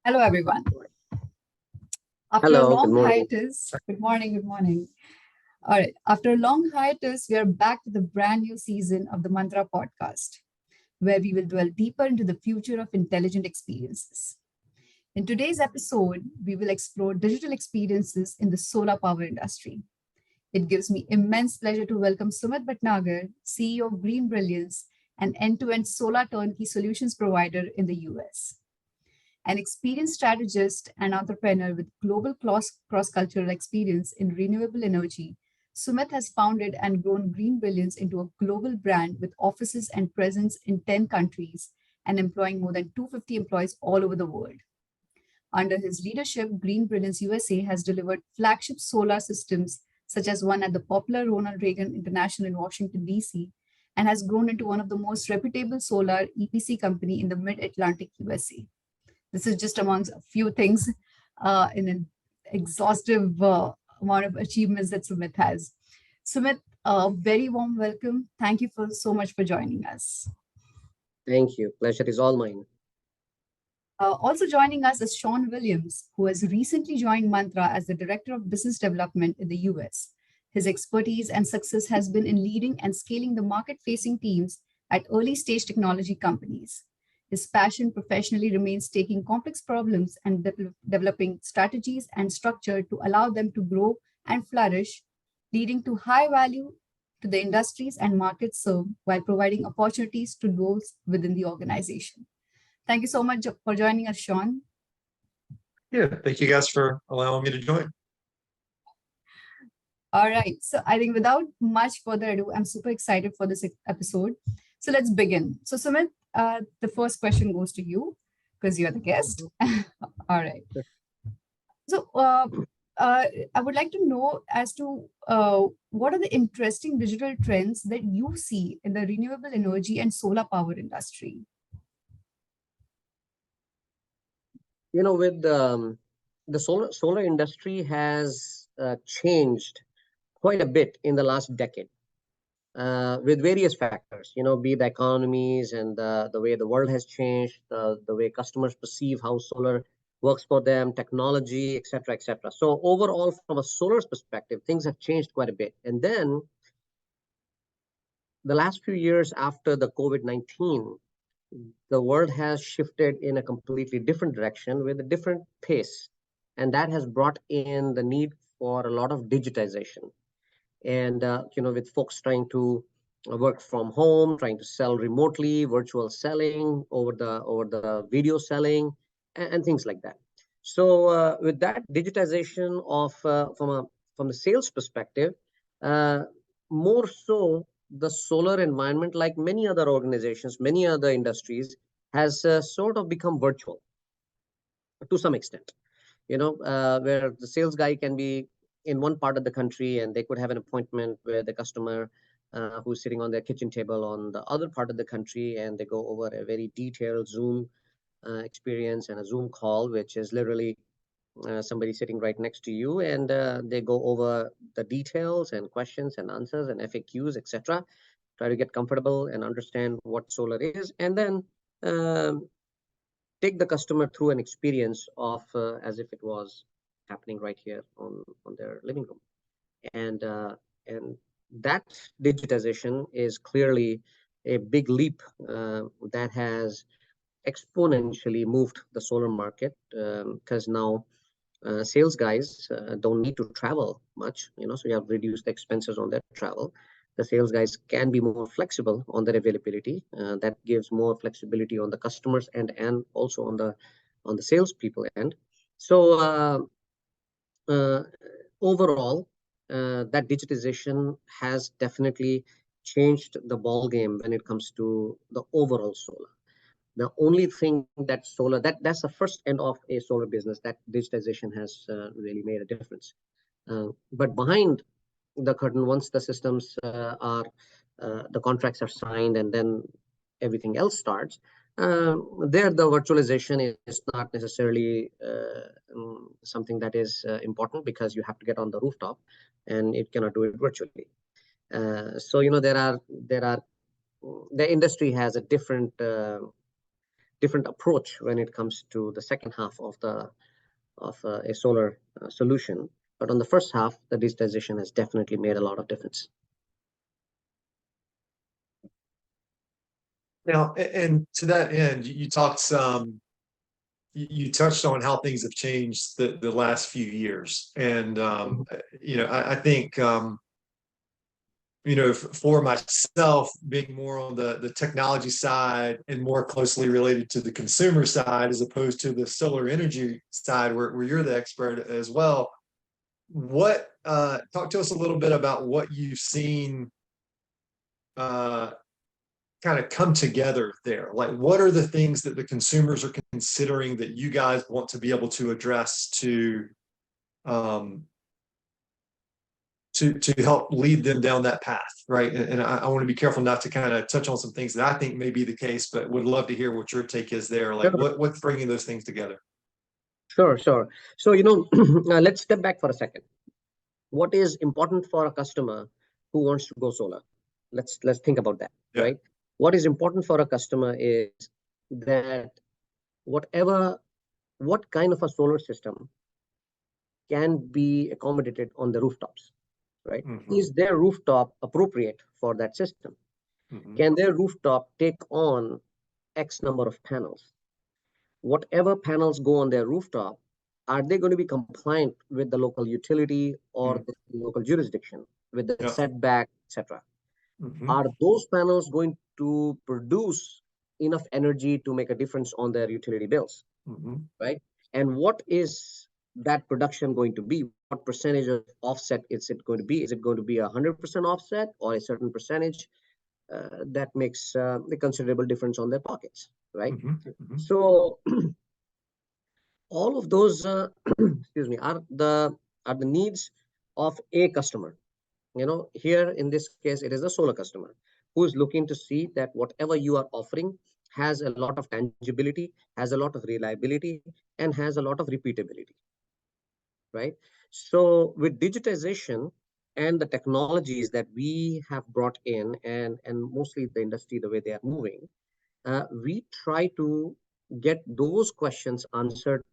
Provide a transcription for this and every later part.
Hello, everyone. After a Hello, good long morning. hiatus, good morning, good morning. All right, after a long hiatus, we are back with a brand new season of the Mantra podcast, where we will dwell deeper into the future of intelligent experiences. In today's episode, we will explore digital experiences in the solar power industry. It gives me immense pleasure to welcome Sumit Bhatnagar, CEO of Green Brilliance, an end to end solar turnkey solutions provider in the US. An experienced strategist and entrepreneur with global cross-cultural experience in renewable energy, Sumit has founded and grown Green Brilliance into a global brand with offices and presence in 10 countries and employing more than 250 employees all over the world. Under his leadership, Green Brilliance USA has delivered flagship solar systems such as one at the popular Ronald Reagan International in Washington, D.C., and has grown into one of the most reputable solar EPC company in the mid-Atlantic USA. This is just amongst a few things in an exhaustive amount of achievements that Sumit has. Sumit, a very warm welcome. Thank you so much for joining us. Thank you. Pleasure is all mine. Also joining us is Sean Williams, who has recently joined Mantra as the Director of Business Development in the US. His expertise and success has been in leading and scaling the market-facing teams at early-stage technology companies. His passion professionally remains taking complex problems and developing strategies and structure to allow them to grow and flourish, leading to high value to the industries and markets served while providing opportunities to those within the organization. Thank you so much for joining us, Sean. Yeah, thank you guys for allowing me to join. All right. So I think without much further ado, I'm super excited for this episode. So let's begin. So Sumit, the first question goes to you because you're the guest. All right. So I would like to know as to what are the interesting digital trends that you see in the renewable energy and solar power industry? With the solar industry has changed quite a bit in the last decade with various factors, be the economies and the way the world has changed, the way customers perceive how solar works for them, technology, et cetera, et cetera. So overall, from a solar perspective, things have changed quite a bit. And then the last few years after the COVID-19, the world has shifted in a completely different direction with a different pace. And that has brought in the need for a lot of digitization. And, with folks trying to work from home, trying to sell remotely, virtual selling, over the video selling, and things like that. So with that digitization of from the sales perspective, uh, more so the solar environment, like many other organizations, many other industries, has sort of become virtual to some extent. Where the sales guy can be in one part of the country and they could have an appointment with the customer who's sitting on their kitchen table on the other part of the country, and they go over a very detailed Zoom experience and a Zoom call, which is literally somebody sitting right next to you, and they go over the details and questions and answers and FAQs, etc. Try to get comfortable and understand what solar is, and then um, take the customer through an experience of as if it was happening right here on their living room. And that digitization is clearly a big leap that has exponentially moved the solar market, because now sales guys don't need to travel much, so you have reduced the expenses on their travel. The sales guys can be more flexible on their availability. That gives more flexibility on the customers and also on the salespeople end. So uh, overall, that digitization has definitely changed the ball game when it comes to the overall solar. The only thing that solar, that's the first end of a solar business, that digitization has really made a difference. But behind the curtain, once the systems the contracts are signed and then everything else starts, there the virtualization is not necessarily something that is important, because you have to get on the rooftop and it cannot do it virtually. So there are the industry has a different different approach when it comes to the second half of a solar solution. But on the first half, the digitization has definitely made a lot of difference. Now, and to that end, you talked some, you touched on how things have changed the last few years. And, I think, for myself, being more on the technology side and more closely related to the consumer side, as opposed to the solar energy side, where you're the expert as well. Talk to us a little bit about what you've seen kind of come together there. Like, what are the things that the consumers are considering that you guys want to be able to address to help lead them down that path, right? And I want to be careful not to kind of touch on some things that I think may be the case, but would love to hear what your take is there. Like, what's bringing those things together? Sure. So, let's step back for a second. What is important for a customer who wants to go solar? Let's think about that, right? What is important for a customer is that what kind of a solar system can be accommodated on the rooftops, right? Is their rooftop appropriate for that system? Can their rooftop take on X number of panels? Whatever panels go on their rooftop, are they going to be compliant with the local utility or the local jurisdiction, with the setback, etc.? Are those panels going to produce enough energy to make a difference on their utility bills, right? And what is that production going to be? What percentage of offset is it going to be? Is it going to be 100% offset, or a certain percentage that makes a considerable difference on their pockets, right? So all of those, excuse me, are the needs of a customer. Here in this case, it is a solar customer who is looking to see that whatever you are offering has a lot of tangibility, has a lot of reliability, and has a lot of repeatability, right? So with digitization and the technologies that we have brought in, and mostly the industry, the way they are moving, we try to get those questions answered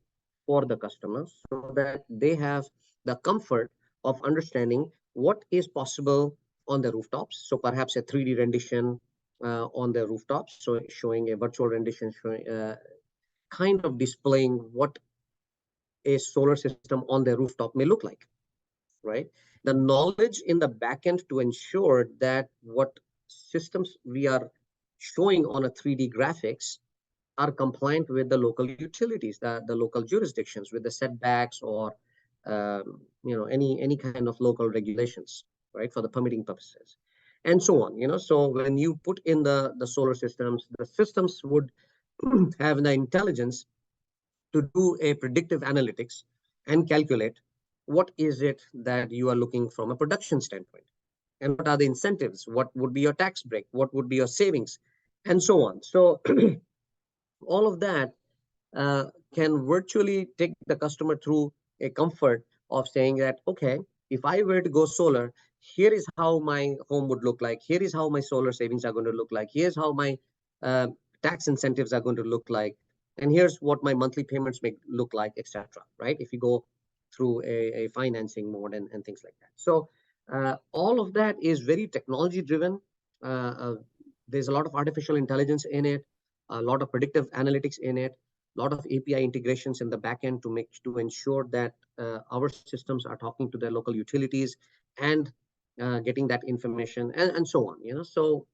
for the customers so that they have the comfort of understanding what is possible on the rooftops. So perhaps a 3D rendition on the rooftops, so showing a virtual rendition, showing kind of displaying what a solar system on the rooftop may look like, right? The knowledge in the backend to ensure that what systems we are showing on a 3D graphics are compliant with the local utilities, the local jurisdictions, with the setbacks or any kind of local regulations, right, for the permitting purposes, and so on. So when you put in the solar systems, the systems would have the intelligence to do a predictive analytics and calculate what is it that you are looking from a production standpoint, and what are the incentives, what would be your tax break, what would be your savings, and so on. So all of that can virtually take the customer through a comfort of saying that, okay, if I were to go solar, here is how my home would look like. Here is how my solar savings are going to look like. Here's how my tax incentives are going to look like. And here's what my monthly payments may look like, etc. Right? If you go through a financing mode and things like that. So all of that is very technology driven. There's a lot of artificial intelligence in it, a lot of predictive analytics in it, a lot of API integrations in the backend to ensure that our systems are talking to their local utilities and getting that information and so on. So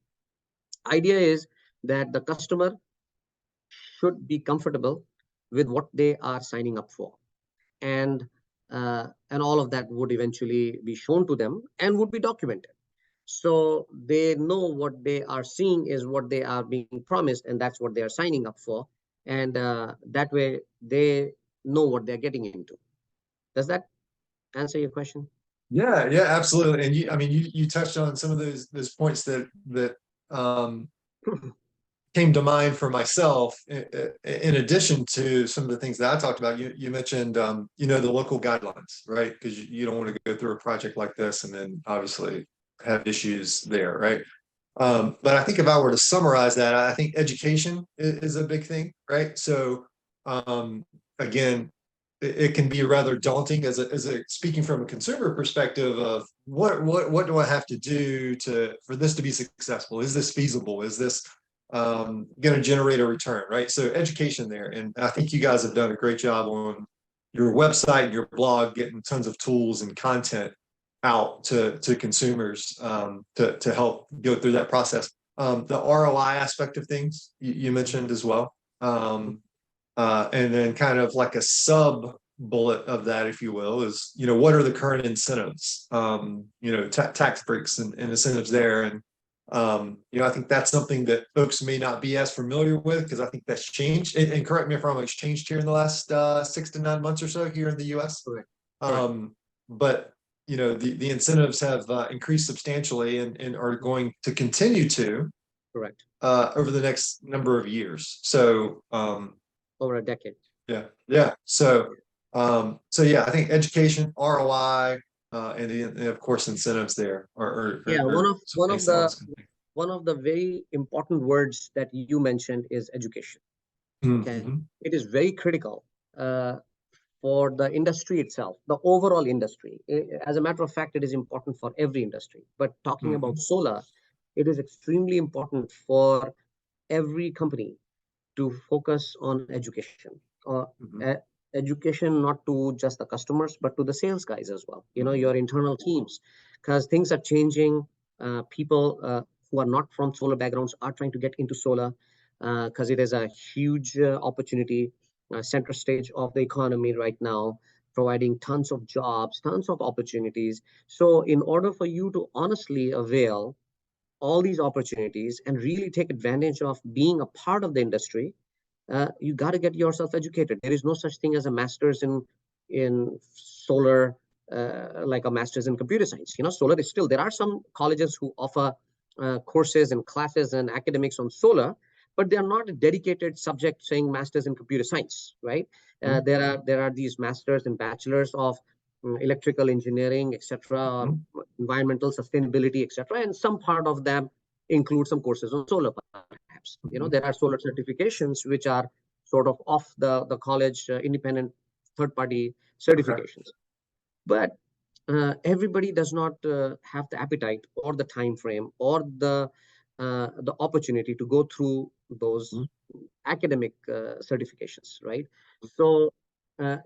idea is that the customer should be comfortable with what they are signing up for, and all of that would eventually be shown to them and would be documented. So they know what they are seeing is what they are being promised, and that's what they are signing up for. And that way they know what they're getting into. Does that answer your question? Yeah, absolutely. And you touched on some of those points that came to mind for myself. In addition to some of the things that I talked about, you mentioned the local guidelines, right? Because you don't want to go through a project like this and then obviously have issues there, right? But I think if I were to summarize that, I think education is a big thing, right? So again, it can be rather daunting as a speaking from a consumer perspective of what do I have to do for this to be successful? Is this feasible? Is this going to generate a return, right? So education there, and I think you guys have done a great job on your website and your blog, getting tons of tools and content out to consumers to help go through that process. The ROI aspect of things you mentioned as well. And then kind of like a sub bullet of that, if you will, is, what are the current incentives, tax breaks and incentives there. And, I think that's something that folks may not be as familiar with, because I think that's changed. And correct me if I'm wrong, it's changed here in the last 6 to 9 months or so here in the US. Correct. But the incentives have increased substantially and are going to continue to Correct. over the next number of years. So over a decade. Yeah. So yeah, I think education, ROI, and of course incentives there are one of the very important words that you mentioned is education. Okay, it is very critical for the industry itself, the overall industry. As a matter of fact, it is important for every industry. But talking about solar, it is extremely important for every company to focus on education. Education not to just the customers, but to the sales guys as well, your internal teams, because things are changing. People who are not from solar backgrounds are trying to get into solar because it is a huge opportunity, center stage of the economy right now, providing tons of jobs, tons of opportunities. So in order for you to honestly avail all these opportunities and really take advantage of being a part of the industry, you got to get yourself educated. There is no such thing as a master's in solar, like a master's in computer science. Solar is still, there are some colleges who offer courses and classes and academics on solar, but they are not a dedicated subject saying master's in computer science, right? There are these masters and bachelors of electrical engineering, etc., environmental sustainability, etc., and some part of them include some courses on solar, perhaps. There are solar certifications which are sort of off the college independent third-party certifications. But everybody does not have the appetite or the time frame or the opportunity to go through those academic certifications, right? So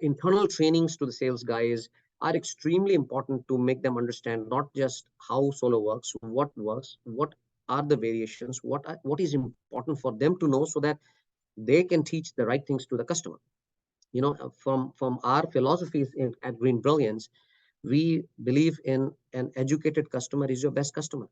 internal trainings to the sales guys are extremely important to make them understand not just how solar works, what are the variations, what is important for them to know, so that they can teach the right things to the customer. From our philosophies at Green Brilliance, we believe in an educated customer is your best customer.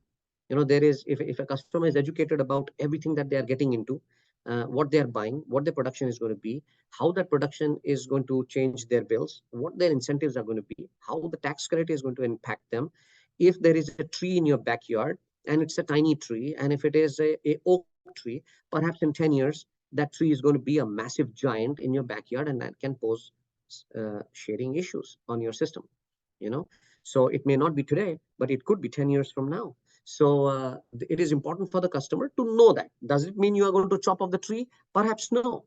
There is, if a customer is educated about everything that they are getting into, what they are buying, what their production is going to be, how that production is going to change their bills, what their incentives are going to be, how the tax credit is going to impact them. If there is a tree in your backyard and it's a tiny tree, and if it is a oak tree, perhaps in 10 years, that tree is going to be a massive giant in your backyard, and that can pose shading issues on your system. So it may not be today, but it could be 10 years from now. So it is important for the customer to know that. Does it mean you are going to chop off the tree? Perhaps no,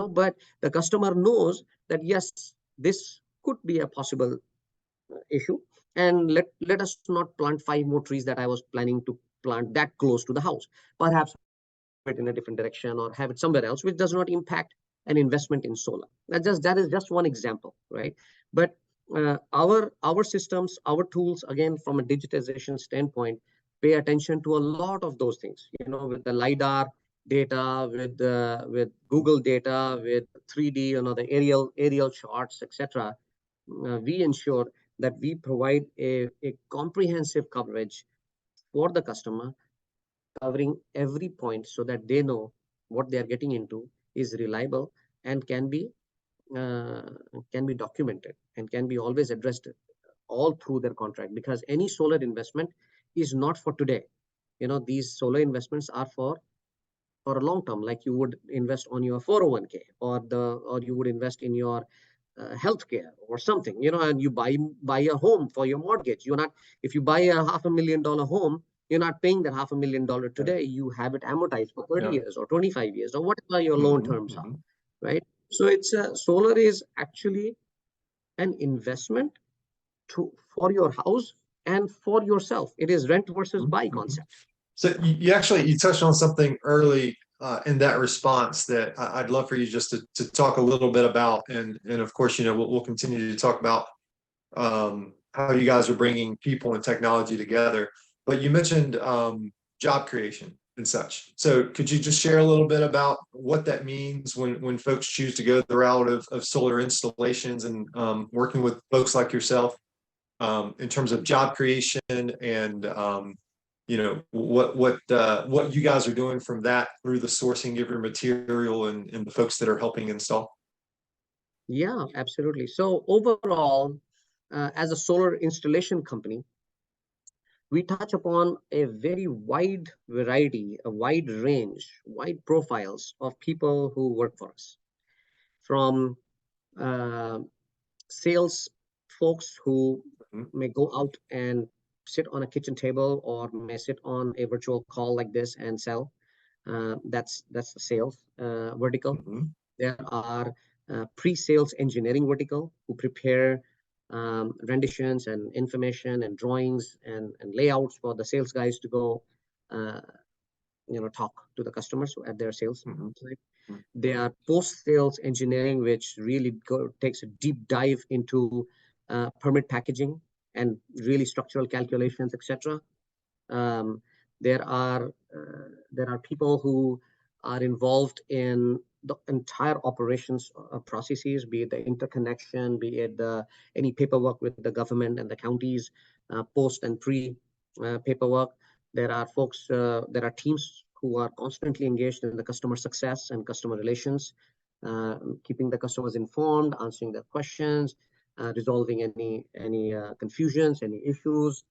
but the customer knows that, yes, this could be a possible issue. And let us not plant 5 more trees that I was planning to plant that close to the house. Perhaps it in a different direction or have it somewhere else, which does not impact an investment in solar. That is just one example, right? But our systems, our tools, again, from a digitization standpoint, pay attention to a lot of those things. With the LiDAR data, with Google data, with 3D, the aerial charts, etc. We ensure that we provide a comprehensive coverage for the customer, covering every point so that they know what they are getting into is reliable and can be documented and can be always addressed all through their contract. Because any solar investment is not for today. These solar investments are for a long term, like you would invest on your 401k or you would invest in your healthcare or something, and you buy a home for your mortgage. If you buy a $500,000 home, You're not paying that $500,000 today. You have it amortized for 30 Yeah. years or 25 years or whatever your loan terms are, Mhm. right? So it's solar is actually an investment for your house and for yourself. It is rent versus buy Mhm. concept. So you touched on something early in that response that I'd love for you just to talk a little bit about, and of course, we'll continue to talk about how you guys are bringing people and technology together. But you mentioned job creation and such. So could you just share a little bit about what that means when folks choose to go the route of solar installations and working with folks like yourself in terms of job creation and what you guys are doing from that through the sourcing of your material and the folks that are helping install? Yeah, absolutely. So overall, as a solar installation company, we touch upon a very wide variety, a wide range, wide profiles of people who work for us. From sales folks who Mhm. may go out and sit on a kitchen table or may sit on a virtual call like this and sell. That's the sales vertical. Mhm. There are pre-sales engineering vertical who prepare renditions and information and drawings and layouts for the sales guys to go uh, talk to the customers at their sales Mhm. site. Mhm. They are post-sales engineering, which really takes a deep dive into permit packaging and really structural calculations, etc. Um, there are people who are involved in the entire operations processes, be it the interconnection, be it any paperwork with the government and the counties, post and pre paperwork. There are folks, there are teams who are constantly engaged in the customer success and customer relations, keeping the customers informed, answering their questions, resolving any confusions, any issues,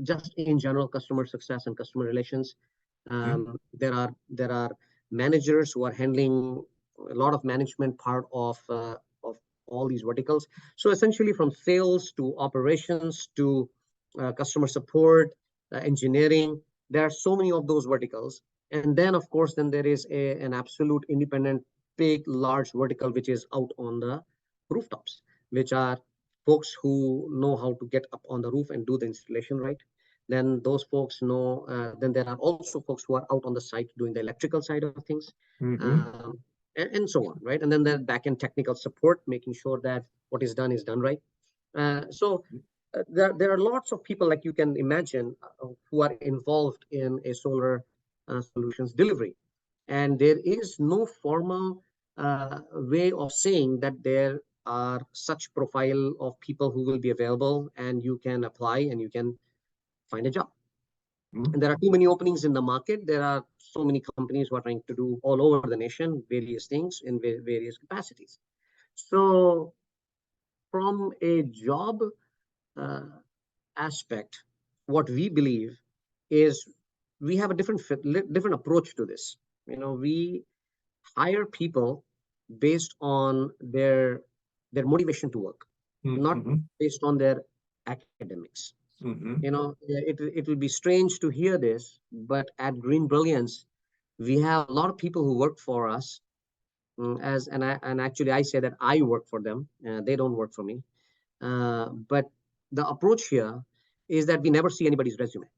just in general customer success and customer relations. There are managers who are handling a lot of management part of all these verticals. So essentially, from sales to operations to customer support, engineering, there are so many of those verticals. And then, of course, then there is an absolute independent, big, large vertical which is out on the rooftops, which are folks who know how to get up on the roof and do the installation right. Then those folks know, then there are also folks who are out on the site doing the electrical side of things, Mhm. and so on, right? And then the back-end technical support, making sure that what is done right. There are lots of people, like you can imagine, who are involved in a solar solutions delivery. And there is no formal way of saying that there are such profile of people who will be available and you can apply and you can find a job. Mhm. And there are too many openings in the market. There are so many companies who are trying to do all over the nation, various things in various capacities. So from a job uh, aspect, what we believe is we have a different approach to this. We hire people based on their motivation to work, not Mhm. based on their academics. Mhm. It will be strange to hear this, but at Green Brilliance, we have a lot of people who work for us. And actually, I say that I work for them. They don't work for me. But the approach here is that we never see anybody's resume.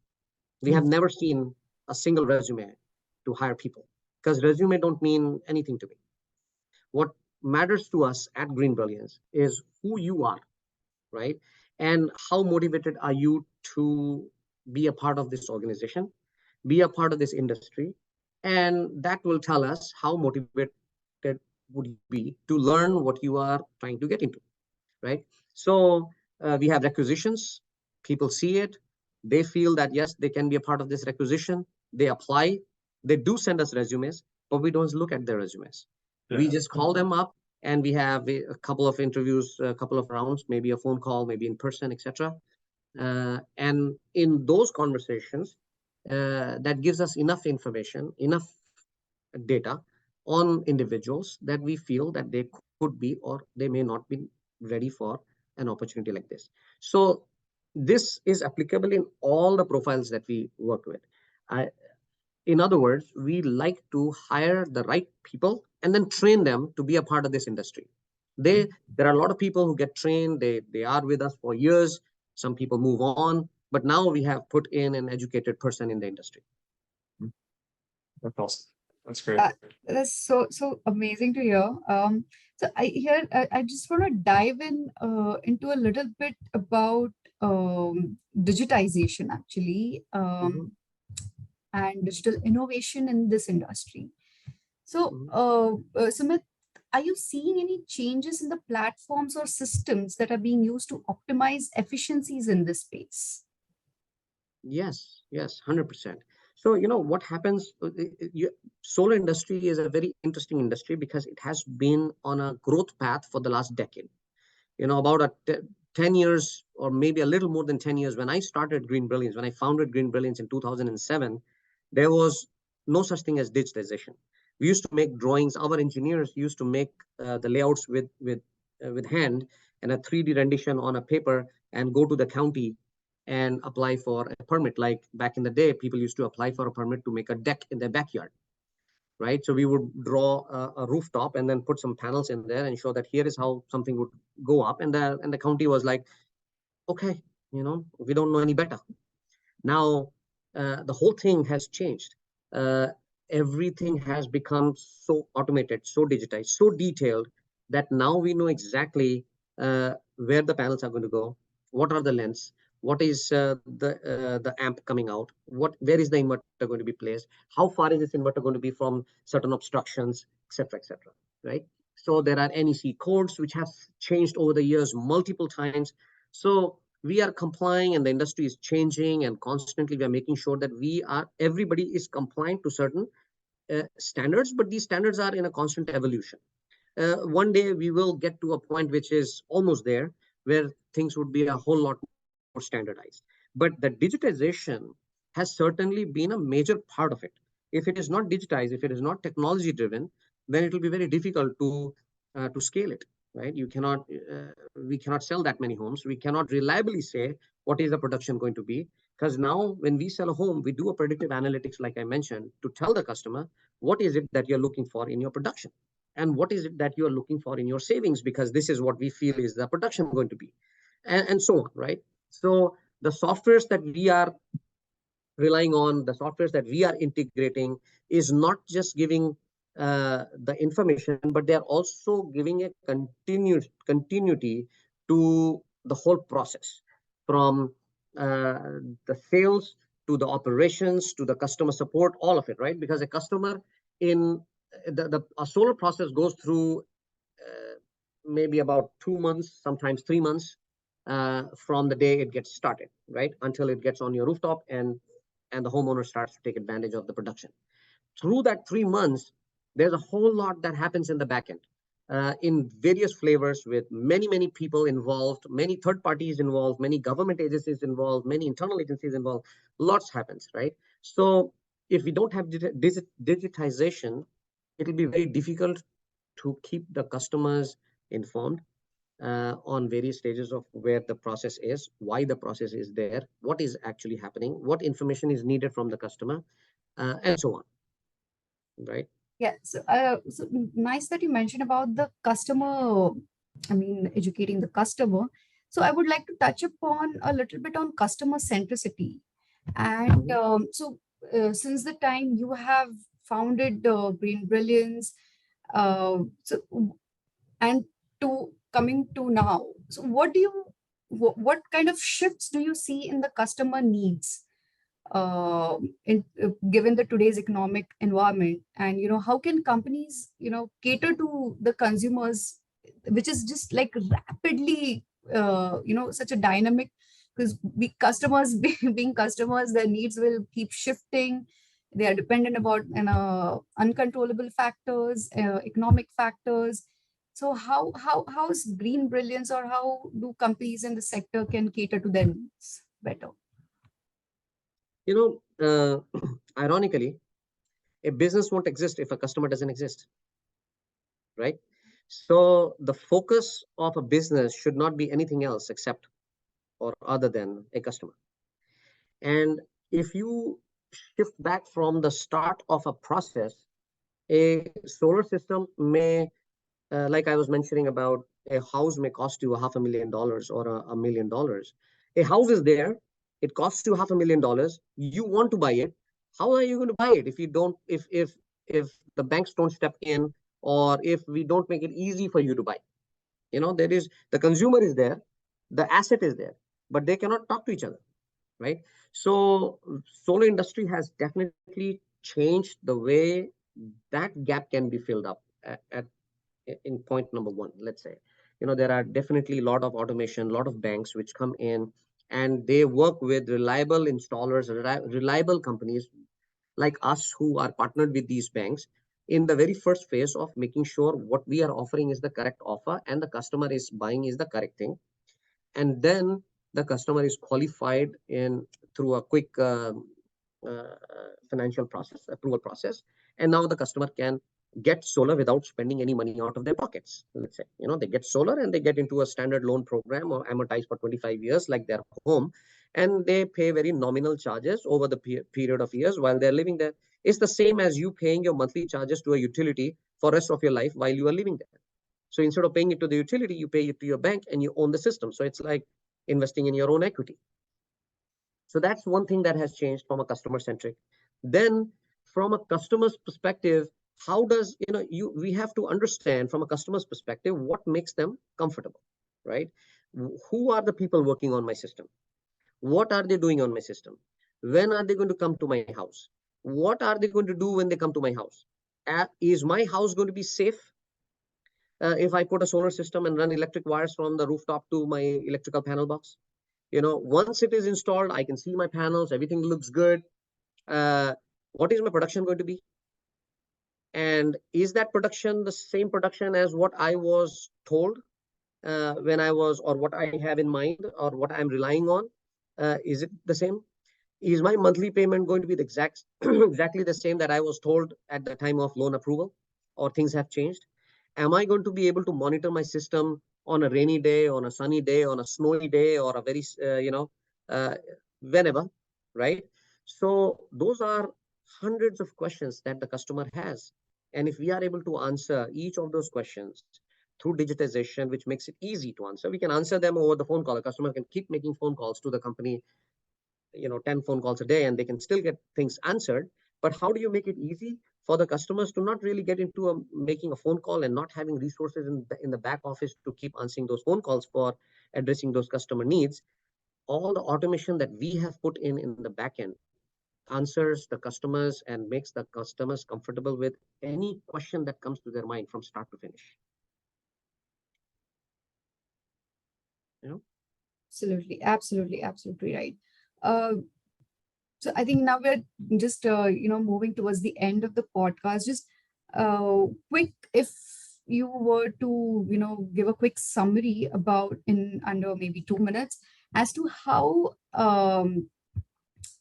We have never seen a single resume to hire people because resume don't mean anything to me. What matters to us at Green Brilliance is who you are, right? And how motivated are you to be a part of this organization, be a part of this industry? And that will tell us how motivated would you be to learn what you are trying to get into, right? So we have requisitions. People see it. They feel that, yes, they can be a part of this requisition. They apply. They do send us resumes, but we don't look at their resumes. We Yeah. just call them up and we have a couple of interviews, a couple of rounds, maybe a phone call, maybe in person, etc. And in those conversations, that gives us enough information, enough data on individuals that we feel that they could be or they may not be ready for an opportunity like this. So this is applicable in all the profiles that we work with. In other words, we like to hire the right people and then train them to be a part of this industry. There are a lot of people who get trained, they are with us for years. Some people move on, but now we have put in an educated person in the industry. That's awesome. That's great. That's so amazing to hear. So I just want to dive into a little bit about digitization actually, and digital innovation in this industry. So, Sumit, are you seeing any changes in the platforms or systems that are being used to optimize efficiencies in this space? Yes, 100%. So, what happens, solar industry is a very interesting industry because it has been on a growth path for the last decade. About 10 years or maybe a little more than 10 years, when I started Green Brilliance, when I founded Green Brilliance in 2007, there was no such thing as digitization. We used to make drawings. Our engineers used to make the layouts with hand and a 3D rendition on a paper and go to the county and apply for a permit. Like back in the day, people used to apply for a permit to make a deck in their backyard, right? So we would draw a rooftop and then put some panels in there and show that here is how something would go up. And the county was like, okay, we don't know any better. Now, the whole thing has changed. Everything has become so automated, so digitized, so detailed that now we know exactly where the panels are going to go, what are the lengths, what is the amp coming out, where is the inverter going to be placed, how far is this inverter going to be from certain obstructions, etc., right? So there are NEC codes which have changed over the years multiple times. So we are complying and the industry is changing, and constantly we are making sure that everybody is compliant to certain standards, but these standards are in a constant evolution. One day we will get to a point which is almost there, where things would be a whole lot more standardized. But the digitization has certainly been a major part of it. If it is not digitized, if it is not technology driven, then it will be very difficult to scale it, right? We cannot sell that many homes. We cannot reliably say what is the production going to be, because now when we sell a home, we do a predictive analytics, like I mentioned, to tell the customer what is it that you're looking for in your production and what is it that you're looking for in your savings, because this is what we feel is the production going to be, and so on, right? So the softwares that we are relying on, the softwares that we are integrating, is not just giving the information, but they're also giving a continuity to the whole process, from the sales to the operations to the customer support, all of it, right? Because a customer in a solar process goes through maybe about 2 months, sometimes 3 months from the day it gets started, right? Until it gets on your rooftop and the homeowner starts to take advantage of the production. Through that 3 months, there's a whole lot that happens in the back end, in various flavors, with many people involved, many third parties involved, many government agencies involved, many internal agencies involved. Lots happens, right? So if we don't have digitization, it'll be very difficult to keep the customers informed on various stages of where the process is, why the process is there, what is actually happening, what information is needed from the customer, and so on, right? Yeah, so nice that you mentioned about the customer, educating the customer. So I would like to touch upon a little bit on customer centricity. And since the time you have founded Green Brilliance, and to coming to now, so what kind of shifts do you see in the customer needs, given the today's economic environment, and how can companies cater to the consumers, which is just like rapidly such a dynamic, because being customers, their needs will keep shifting. They are dependent about uncontrollable factors, economic factors. So how's Green Brilliance, or how do companies in the sector can cater to their needs better? Ironically, a business won't exist if a customer doesn't exist, right? So the focus of a business should not be anything else except or other than a customer. And if you shift back from the start of a process, a solar system may, like I was mentioning about, a house may cost you $500,000 or $1 million. A house is there, it costs you $500,000. You want to buy it. How are you going to buy it if you don't, if the banks don't step in, or if we don't make it easy for you to buy? There is, the consumer is there, the asset is there, but they cannot talk to each other, right? So solar industry has definitely changed the way that gap can be filled up in point number one, let's say. There are definitely a lot of automation, a lot of banks which come in and they work with reliable installers, reliable companies like us who are partnered with these banks in the very first phase of making sure what we are offering is the correct offer and the customer is buying is the correct thing. And then the customer is qualified in through a quick uh, financial process, approval process. And now the customer can get solar without spending any money out of their pockets. Let's say, they get solar and they get into a standard loan program or amortize for 25 years like their home. And they pay very nominal charges over the period of years while they're living there. It's the same as you paying your monthly charges to a utility for rest of your life while you are living there. So instead of paying it to the utility, you pay it to your bank and you own the system. So it's like investing in your own equity. So that's one thing that has changed from a customer centric. Then from a customer's perspective, how does, we have to understand from a customer's perspective, what makes them comfortable, right? Who are the people working on my system? What are they doing on my system? When are they going to come to my house? What are they going to do when they come to my house? Is my house going to be safe? If I put a solar system and run electric wires from the rooftop to my electrical panel box? Once it is installed, I can see my panels, everything looks good. What is my production going to be? And is that production the same production as what I was told when I was, or what I have in mind, or what I'm relying on? Is it the same? Is my monthly payment going to be the exactly the same that I was told at the time of loan approval, or things have changed? Am I going to be able to monitor my system on a rainy day, on a sunny day, on a snowy day, or a very, whenever, right? So those are hundreds of questions that the customer has. And if we are able to answer each of those questions through digitization, which makes it easy to answer, we can answer them over the phone call. A customer can keep making phone calls to the company, 10 phone calls a day, and they can still get things answered. But how do you make it easy for the customers to not really get into making a phone call and not having resources in the back office to keep answering those phone calls for addressing those customer needs? All the automation that we have put in the back end answers the customers and makes the customers comfortable with any question that comes to their mind from start to finish. Absolutely right. So I think now we're just moving towards the end of the podcast. Just quick, if you were to give a quick summary about, in under maybe 2 minutes, as to how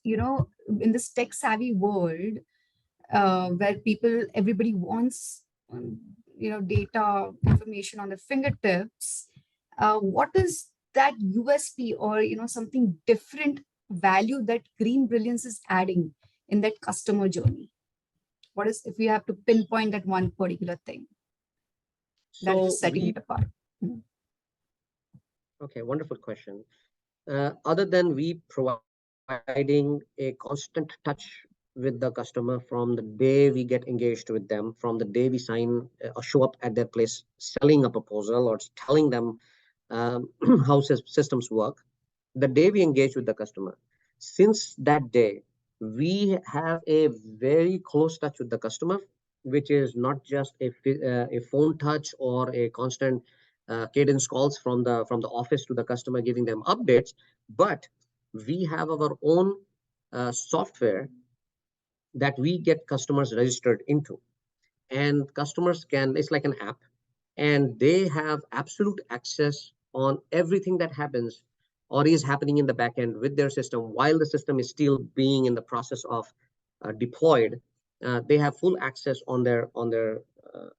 in this tech savvy world, where everybody wants data information on their fingertips, what is that USP, or something different value that Green Brilliance is adding in that customer journey? What is, if we have to pinpoint that one particular thing that is setting it apart? Okay, wonderful question. Other than we providing a constant touch with the customer from the day we get engaged with them, from the day we sign or show up at their place, selling a proposal or telling them how systems work, the day we engage with the customer, since that day, we have a very close touch with the customer, which is not just a phone touch or a constant cadence calls from the office to the customer giving them updates, but we have our own software that we get customers registered into, and customers it's like an app, and they have absolute access on everything that happens or is happening in the back end with their system while the system is still being in the process of deployed. They have full access on their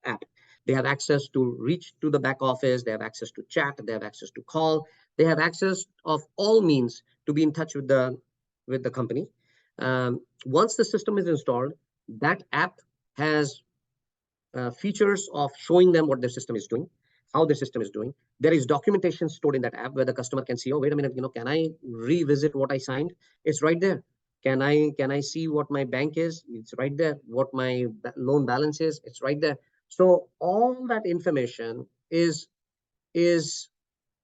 app. They have access to reach to the back office. They have access to chat. They have access to call. They have access of all means to be in touch with the company. Once the system is installed, that app has features of showing them what their system is doing, how their system is doing. There is documentation stored in that app where the customer can see, oh, wait a minute, can I revisit what I signed? It's right there. Can I see what my bank is? It's right there. What my loan balance is? It's right there. So all that information is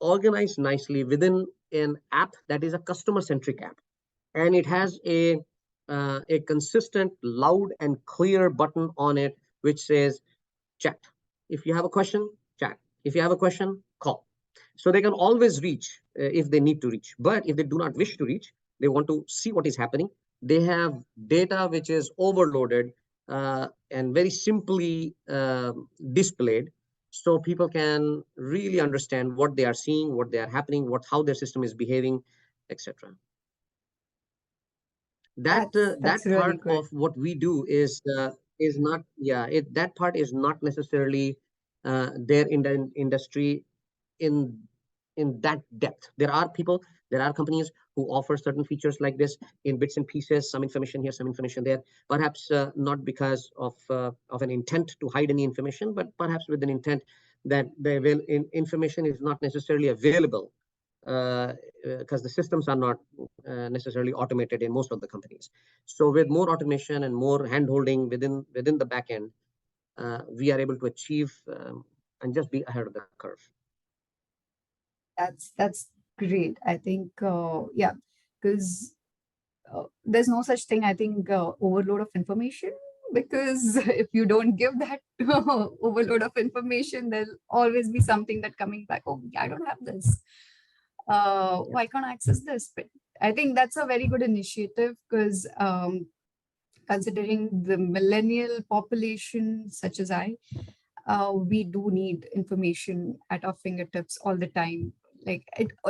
organized nicely within an app that is a customer-centric app, and it has a consistent, loud, and clear button on it which says chat. If you have a question, chat. If you have a question, call. So they can always reach if they need to reach. But if they do not wish to reach, they want to see what is happening. They have data which is overloaded and very simply displayed, so people can really understand what they are seeing, what they are happening, how their system is behaving, etc. That That's really part good. of what we do is not, that part is not necessarily there in the industry in that depth. There are companies who offer certain features like this in bits and pieces, some information here, some information there, perhaps not because of an intent to hide any information, but perhaps with an intent that the information is not necessarily available because the systems are not necessarily automated in most of the companies. So with more automation and more hand-holding within the back end, we are able to achieve and just be ahead of the curve. That's great. I think, yeah, because there's no such thing, I think, overload of information, because if you don't give that overload of information, there'll always be something that coming back, oh, I don't have this. Why can't I access this? But I think that's a very good initiative, because considering the millennial population such as I, we do need information at our fingertips all the time. Like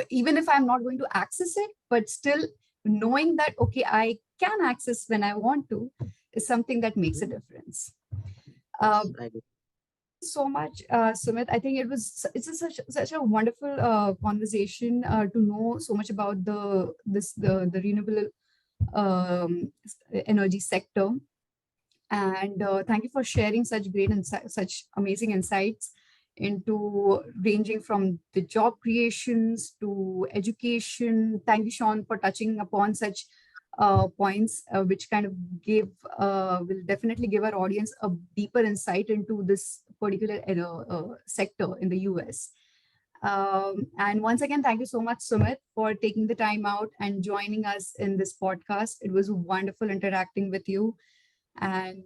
even if I'm not going to access it, but still knowing that, okay, I can access when I want to, is something that makes a difference. So much, Sumit. I think it's such a wonderful conversation to know so much about the renewable energy sector. And thank you for sharing such great and such amazing insights into ranging from the job creations to education. Thank you, Sean, for touching upon such points, which kind of will definitely give our audience a deeper insight into this particular sector in the US. And once again, thank you so much, Sumit, for taking the time out and joining us in this podcast. It was wonderful interacting with you. And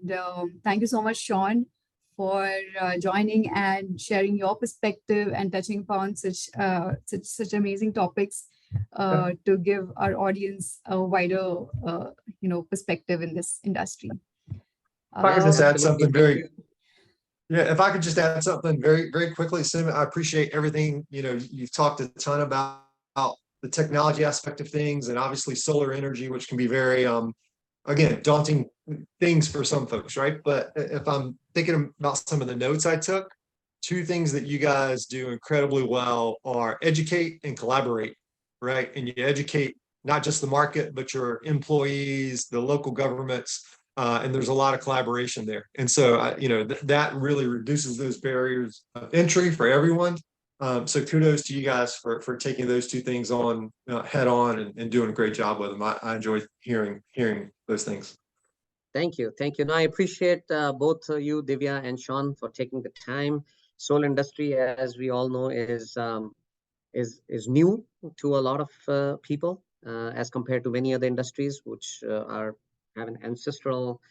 thank you so much, Sean, for joining and sharing your perspective and touching upon such amazing topics to give our audience a wider, perspective in this industry. If I could just add something if I could just add something very, very quickly, Sumit, I appreciate everything. You've talked a ton about the technology aspect of things, and obviously solar energy, which can be very, again, daunting things for some folks, right? But if I'm thinking about some of the notes I took, two things that you guys do incredibly well are educate and collaborate, right? And you educate not just the market, but your employees, the local governments, and there's a lot of collaboration there. And so, that really reduces those barriers of entry for everyone. So kudos to you guys for taking those two things on head on and doing a great job with them. I enjoy hearing those things. Thank you. No, I appreciate both you, Divya and Sean, for taking the time. Solar industry, as we all know, is new to a lot of people as compared to many other industries which have an ancestral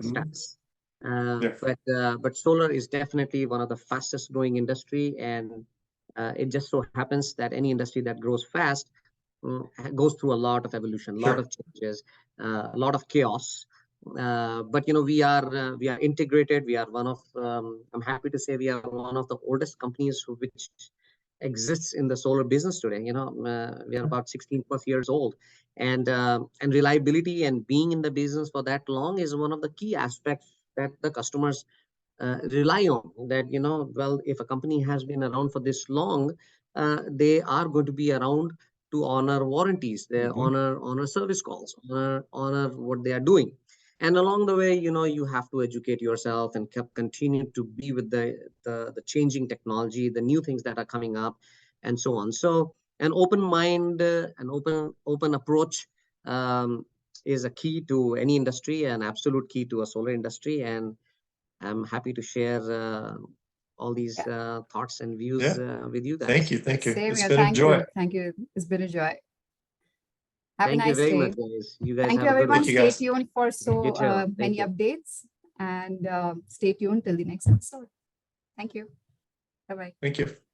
status. But solar is definitely one of the fastest growing industry, and it just so happens that any industry that grows fast goes through a lot of evolution, a lot of changes, a lot of chaos. But we are integrated. We are one of I'm happy to say we are one of the oldest companies which exists in the solar business today. We are about 16 plus years old, and reliability and being in the business for that long is one of the key aspects that the customers rely on. That well, if a company has been around for this long, they are going to be around to honor warranties, they Mhm. honor service calls, honor what they are doing. And along the way, you have to educate yourself and continue to be with the changing technology, the new things that are coming up, and so on. So an open mind, an open approach is a key to any industry, an absolute key to a solar industry. And I'm happy to share all these Yeah. thoughts and views Yeah. with you Thank guys. you. Thank you. Same It's here. been a Thank joy. you. Thank you. It's been a joy. Have a Thank you nice very much, day. guys. You guys Thank you, have a good everyone. Thank one. you, Stay guys. tuned for You too. Thank many you. updates, and stay tuned till the next episode. Thank you. Bye bye. Thank you.